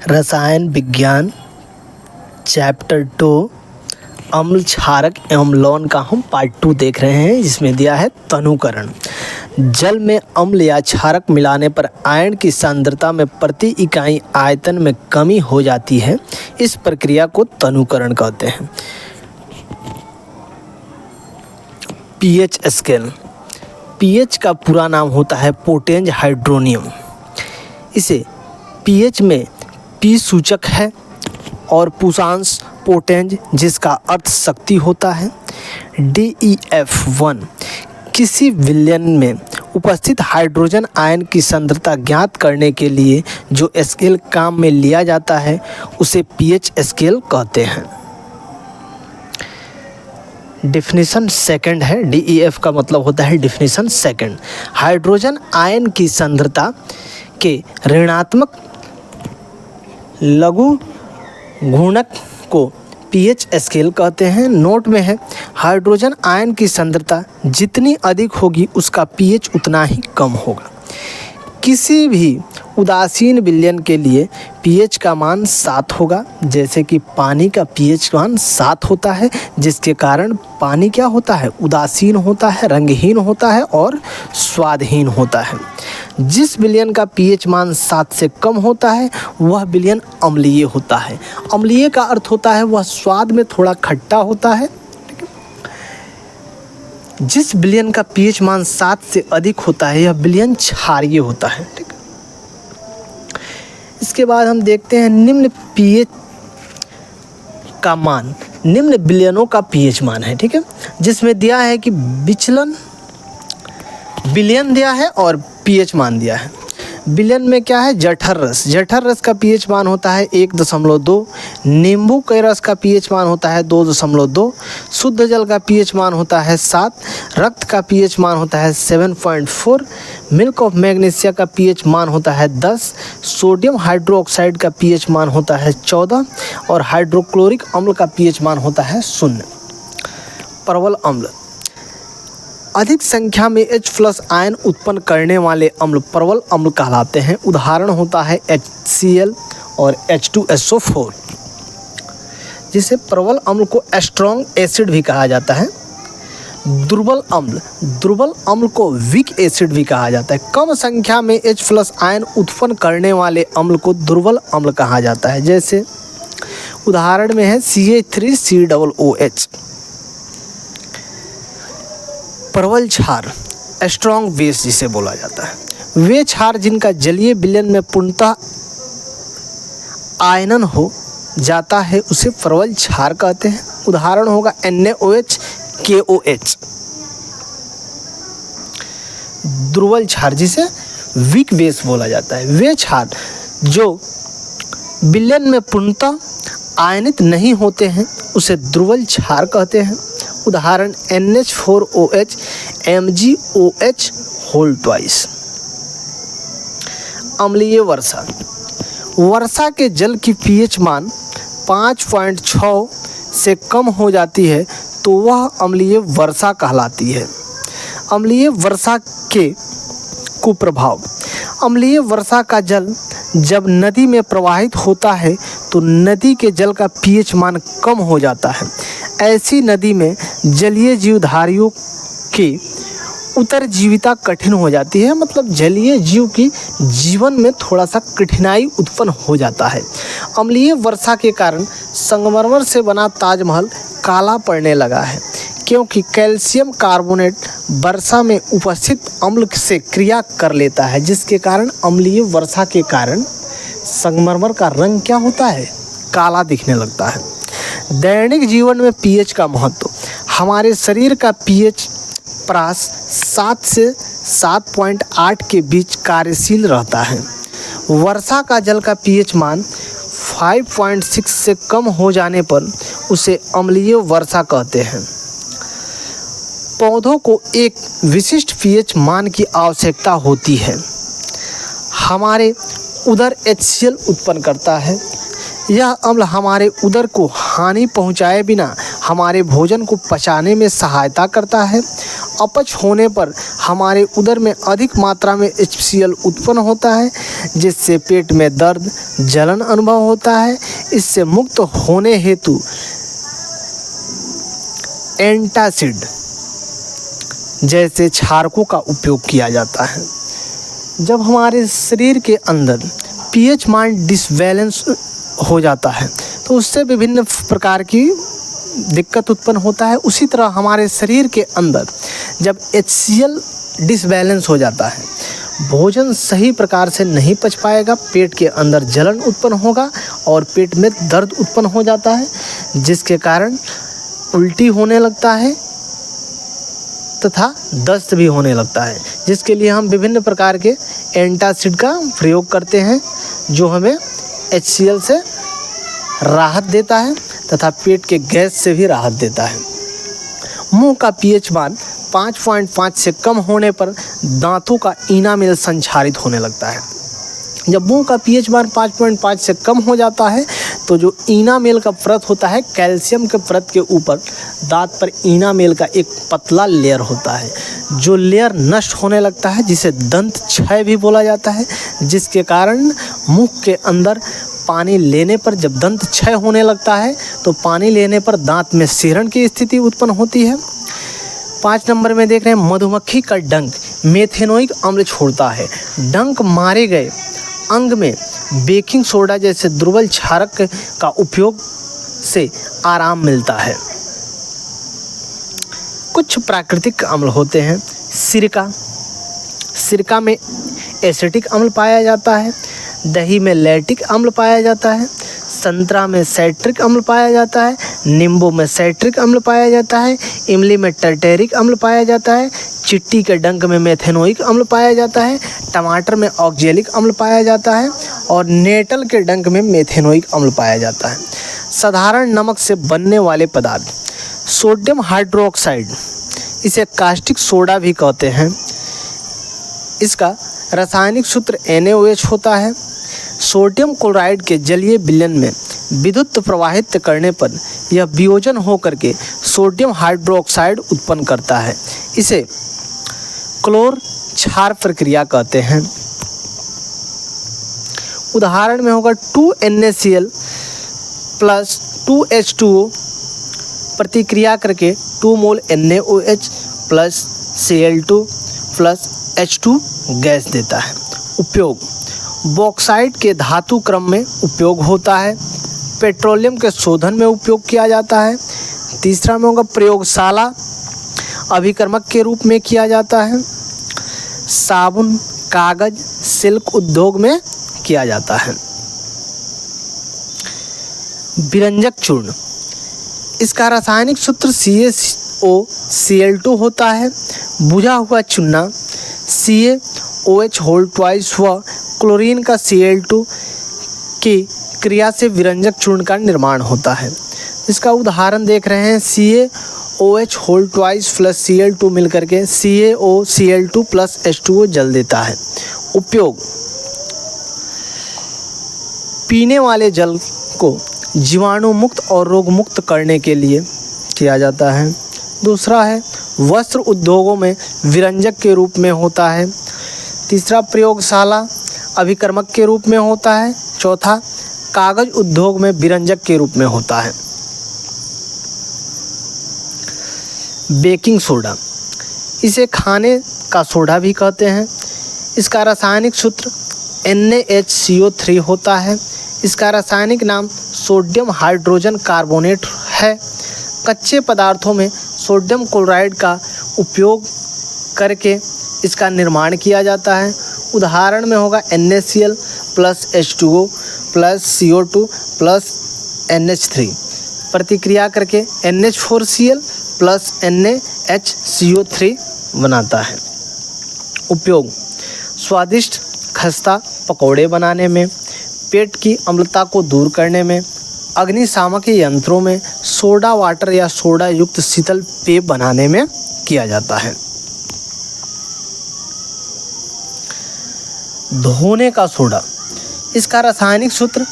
रसायन विज्ञान चैप्टर 2 अम्ल क्षारक एवं लवण का हम पार्ट 2 देख रहे हैं, जिसमें दिया है तनुकरण। जल में अम्ल या क्षारक मिलाने पर आयन की सांद्रता में प्रति इकाई आयतन में कमी हो जाती है। इस प्रक्रिया को तनुकरण कहते हैं। PH scale. पीएच का पूरा नाम होता है पोटेंज हाइड्रोनियम। इसे पीएच में पी सूचक है और पुषांश पोटेंज, जिसका अर्थ शक्ति होता है। DEF1 किसी विलयन में उपस्थित हाइड्रोजन आयन की सांद्रता ज्ञात करने के लिए जो स्केल काम में लिया जाता है उसे पीएच स्केल कहते हैं। डेफिनेशन सेकंड है। DEF का मतलब होता है डेफिनेशन सेकंड। हाइड्रोजन आयन की सांद्रता के ऋणात्मक लघु गुणक को पीएच स्केल कहते हैं। नोट में है, हाइड्रोजन आयन की सांद्रता जितनी अधिक होगी उसका पीएच उतना ही कम होगा। किसी भी उदासीन विलयन के लिए पीएच का मान 7 होगा, जैसे कि पानी का पीएच मान 7 होता है, जिसके कारण पानी क्या होता है, उदासीन होता है, रंगहीन होता है और स्वादहीन होता है। जिस विलयन का पीएच मान 7 से कम होता है वह विलयन अम्लीय होता है। अम्लीय का अर्थ होता है वह स्वाद में थोड़ा खट्टा होता है। जिस विलयन का पीएच मान 7 से अधिक होता है यह विलयन क्षारीय होता है। ठीक है, इसके बाद हम देखते हैं निम्न पीएच का मान। निम्न विलयनों का पीएच मान है, ठीक है, जिसमें दिया है कि विचलन विलयन दिया है और पीएच मान दिया है। विलयन में क्या है, जठर रस। जठर रस का पीएच मान होता है 1.2। नींबू के रस का पीएच मान होता है 2.2। शुद्ध जल का पीएच मान होता है 7। रक्त का पीएच मान होता है 7.4। मिल्क ऑफ मैग्नीशिया का पीएच मान होता है 10। सोडियम हाइड्रोक्साइड का पीएच मान होता है 14 और हाइड्रोक्लोरिक अम्ल का पीएच मान होता है 0। प्रबल अम्ल। अधिक संख्या में H+ आयन उत्पन्न करने वाले अम्ल प्रबल अम्ल कहलाते हैं। उदाहरण होता है HCl और H2SO4। जिसे प्रबल अम्ल को स्ट्रॉन्ग एसिड भी कहा जाता है। दुर्बल अम्ल। दुर्बल अम्ल को वीक एसिड भी कहा जाता है। कम संख्या में H+ आयन उत्पन्न करने वाले अम्ल को दुर्बल अम्ल कहा जाता है। जैसे उदाहरण में है CH3COOH। प्रबल क्षार, स्ट्रॉन्ग बेस जिसे बोला जाता है। वे क्षार जिनका जलीय विलयन में पूर्णतः आयनन हो जाता है उसे प्रबल क्षार कहते हैं। उदाहरण होगा NaOH, KOH। दुर्बल क्षार जिसे वीक बेस बोला जाता है। वे क्षार जो विलयन में पूर्णतः आयनित नहीं होते हैं उसे दुर्बल क्षार कहते हैं। उदाहरण NH4OH, MgOH होल ट्वाइस। अम्लीय वर्षा। वर्षा के जल की पीएच मान 5.6 से कम हो जाती है तो वह अम्लीय वर्षा कहलाती है। अम्लीय वर्षा के कुप्रभाव। अम्लीय वर्षा का जल जब नदी में प्रवाहित होता है तो नदी के जल का पीएच मान कम हो जाता है। ऐसी नदी में जलीय जीवधारियों की उतरजीविता कठिन हो जाती है, मतलब जलीय जीव की जीवन में थोड़ा सा कठिनाई उत्पन्न हो जाता है। अम्लीय वर्षा के कारण संगमरमर से बना ताजमहल काला पड़ने लगा है, क्योंकि कैल्शियम कार्बोनेट वर्षा में उपस्थित अम्ल से क्रिया कर लेता है, जिसके कारण अम्लीय वर्षा के कारण संगमरमर का रंग क्या होता है, काला दिखने लगता है। दैनिक जीवन में पीएच का महत्व। हमारे शरीर का पीएच प्रास 7 से 7.8 के बीच कार्यशील रहता है। वर्षा का जल का पीएच मान 5.6 से कम हो जाने पर उसे अम्लीय वर्षा कहते हैं। पौधों को एक विशिष्ट पीएच मान की आवश्यकता होती है। हमारे उदर HCl उत्पन्न करता है। यह अम्ल हमारे उदर को हानि पहुंचाए बिना हमारे भोजन को पचाने में सहायता करता है अपच होने पर हमारे उदर में अधिक मात्रा में HCl उत्पन्न होता है, जिससे पेट में दर्द, जलन अनुभव होता है। इससे मुक्त होने हेतु एंटासिड जैसे क्षारकों का उपयोग किया जाता है। जब हमारे शरीर के अंदर pH मान डिसबैलेंस हो जाता है तो उससे विभिन्न प्रकार की दिक्कत उत्पन्न होता है। उसी तरह हमारे शरीर के अंदर जब HCl डिसबैलेंस हो जाता है, भोजन सही प्रकार से नहीं पच पाएगा, पेट के अंदर जलन उत्पन्न होगा और पेट में दर्द उत्पन्न हो जाता है, जिसके कारण उल्टी होने लगता है तथा दस्त भी होने लगता है, जिसके लिए हम विभिन्न प्रकार के एंटासिड का प्रयोग करते हैं, जो हमें HCl से राहत देता है तथा पेट के गैस से भी राहत देता है। मुंह का pH मान 5.5 से कम होने पर दांतों का इनामेल संक्षारित होने लगता है। जब मुंह का pH मान 5.5 से कम हो जाता है तो जो इनामेल का परत होता है, कैल्शियम के परत के ऊपर दांत पर इनामेल का एक पतला लेयर होता है, जो लेयर नष्ट होने लगता है, जिसे दंत क्षय भी बोला जाता है, जिसके कारण मुख के अंदर पानी लेने पर, जब दंत क्षय होने लगता है तो पानी लेने पर दांत में सीरण की स्थिति उत्पन्न होती है। 5 नंबर में देख रहे हैं, मधुमक्खी का डंक मेथेनोइक अम्ल छोड़ता है। डंक मारे गए अंग में बेकिंग सोडा जैसे दुर्बल क्षारक का उपयोग से आराम मिलता है। कुछ प्राकृतिक अम्ल होते हैं। सिरका में एसिटिक अम्ल पाया जाता है। दही में लैक्टिक अम्ल पाया जाता है। संतरा में साइट्रिक अम्ल पाया जाता है। नींबू में साइट्रिक अम्ल पाया जाता है। इमली में टर्टेरिक अम्ल पाया जाता है। चिट्टी के डंक में मेथेनोइक अम्ल पाया जाता है। टमाटर में ऑक्जेलिक अम्ल पाया जाता है और नेटल के डंक में मेथेनोइक अम्ल पाया जाता है। साधारण नमक से बनने वाले पदार्थ, सोडियम हाइड्रोक्साइड, इसे कास्टिक सोडा भी कहते हैं। इसका रासायनिक सूत्र NaOH होता है। सोडियम क्लोराइड के जलीय विलयन में विद्युत प्रवाहित करने पर यह वियोजन होकर के सोडियम हाइड्रोक्साइड उत्पन्न करता है। इसे क्लोर क्षार प्रक्रिया कहते हैं। उदाहरण में होगा 2NaCl प्लस 2H2O प्रतिक्रिया करके 2 मोल NaOH plus Cl2 plus H2 gas देता है। उपयोग, बॉक्साइट के धातु क्रम में उपयोग होता है। पेट्रोलियम के शोधन में उपयोग किया जाता है। तीसरा में होगा प्रयोगशाला अभिकर्मक के रूप में किया जाता है। साबुन, कागज, सिल्क उद्योग में किया जाता है। विरंजक चूर्ण, इसका रासायनिक सूत्र CaCO होता है। बुझा हुआ चूना CaOH व क्लोरीन का Cl2 की क्रिया से विरंजक चूर्ण का निर्माण होता है। इसका उदाहरण देख रहे हैं, CaOH प्लस Cl2 मिलकर के CaOCl2 प्लस H2O जल देता है। उपयोग, पीने वाले जल को जीवाणु मुक्त और रोग मुक्त करने के लिए किया जाता है। दूसरा है, वस्त्र उद्योगों में विरंजक के रूप में होता है। तीसरा, प्रयोगशाला अभिकर्मक के रूप में होता है। चौथा, कागज उद्योग में विरंजक के रूप में होता है। बेकिंग सोडा, इसे खाने का सोडा भी कहते हैं। इसका रासायनिक सूत्र NaHCO3 होता है। इसका रासायनिक नाम सोडियम हाइड्रोजन कार्बोनेट है। कच्चे पदार्थों में सोडियम क्लोराइड का उपयोग करके इसका निर्माण किया जाता है। उदाहरण में होगा NaCl plus H2O plus CO2 plus NH3 प्रतिक्रिया करके NH4Cl प्लस NaHCO3 बनाता है। उपयोग, स्वादिष्ट खस्ता पकौड़े बनाने में, पेट की अम्लता को दूर करने में, अग्निशामक यंत्रों में, सोडा वाटर या सोडा युक्त शीतल पेय बनाने में किया जाता है। धोने का सोडा, इसका रासायनिक सूत्र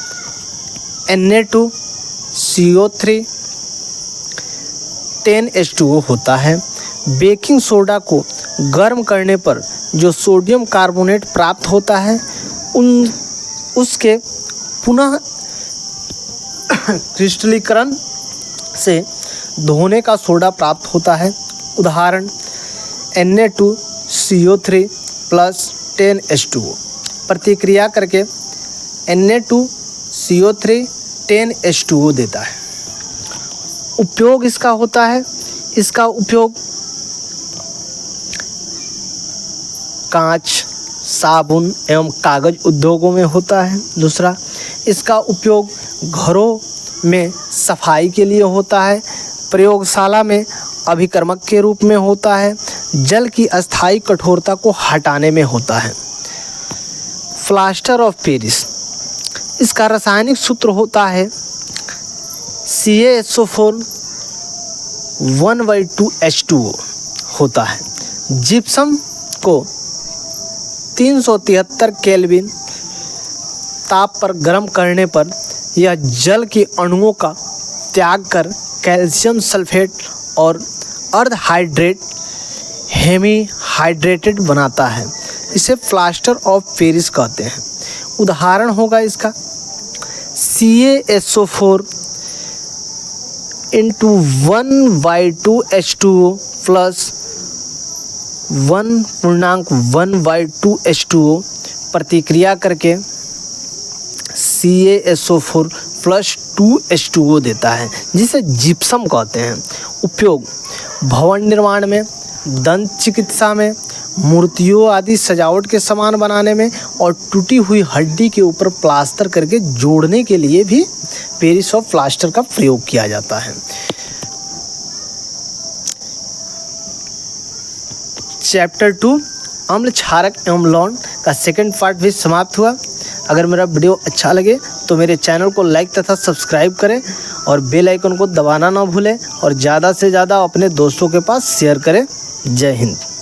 Na2CO3 10H2O होता है। बेकिंग सोडा को गर्म करने पर जो सोडियम कार्बोनेट प्राप्त होता है उसके पुनः क्रिस्टलीकरण से धोने का सोडा प्राप्त होता है। उदाहरण Na2CO3 प्लस 10H2O। प्रतिक्रिया करके Na2CO3 10H2O देता है। उपयोग इसका होता है, इसका उपयोग कांच, साबुन एवं कागज उद्योगों में होता है। दूसरा, इसका उपयोग घरों में सफाई के लिए होता है, प्रयोगशाला में अभिकर्मक के रूप में होता है, जल की अस्थायी कठोरता को हटाने में होता है। प्लास्टर ऑफ पेरिस, इसका रासायनिक सूत्र होता है CaSO4 1/2H2O होता है। जिप्सम को 373 केल्विन ताप पर गर्म करने पर यह जल के अणुओं का त्याग कर कैल्शियम सल्फेट और अर्धहाइड्रेट हेमीहाइड्रेटेड बनाता है। इसे प्लास्टर ऑफ पेरिस कहते हैं। उदाहरण होगा इसका CaSO4 × 1/2H2O प्लस 1.1/2H2O प्रतिक्रिया करके CaSO4 प्लस 2H2O देता है, जिसे जिप्सम कहते हैं। उपयोग भवन निर्माण में, दंत चिकित्सा में, मूर्तियों आदि सजावट के सामान बनाने में और टूटी हुई हड्डी के ऊपर प्लास्टर करके जोड़ने के लिए भी पेरिस ऑफ प्लास्टर का प्रयोग किया जाता है। चैप्टर 2 अम्ल क्षारक एवं लवण का सेकंड पार्ट भी समाप्त हुआ। अगर मेरा वीडियो अच्छा लगे तो मेरे चैनल को लाइक तथा सब्सक्राइब करें और बेल आइकन को दबाना ना भूलें और ज़्यादा से ज़्यादा अपने दोस्तों के पास शेयर करें। जय हिंद।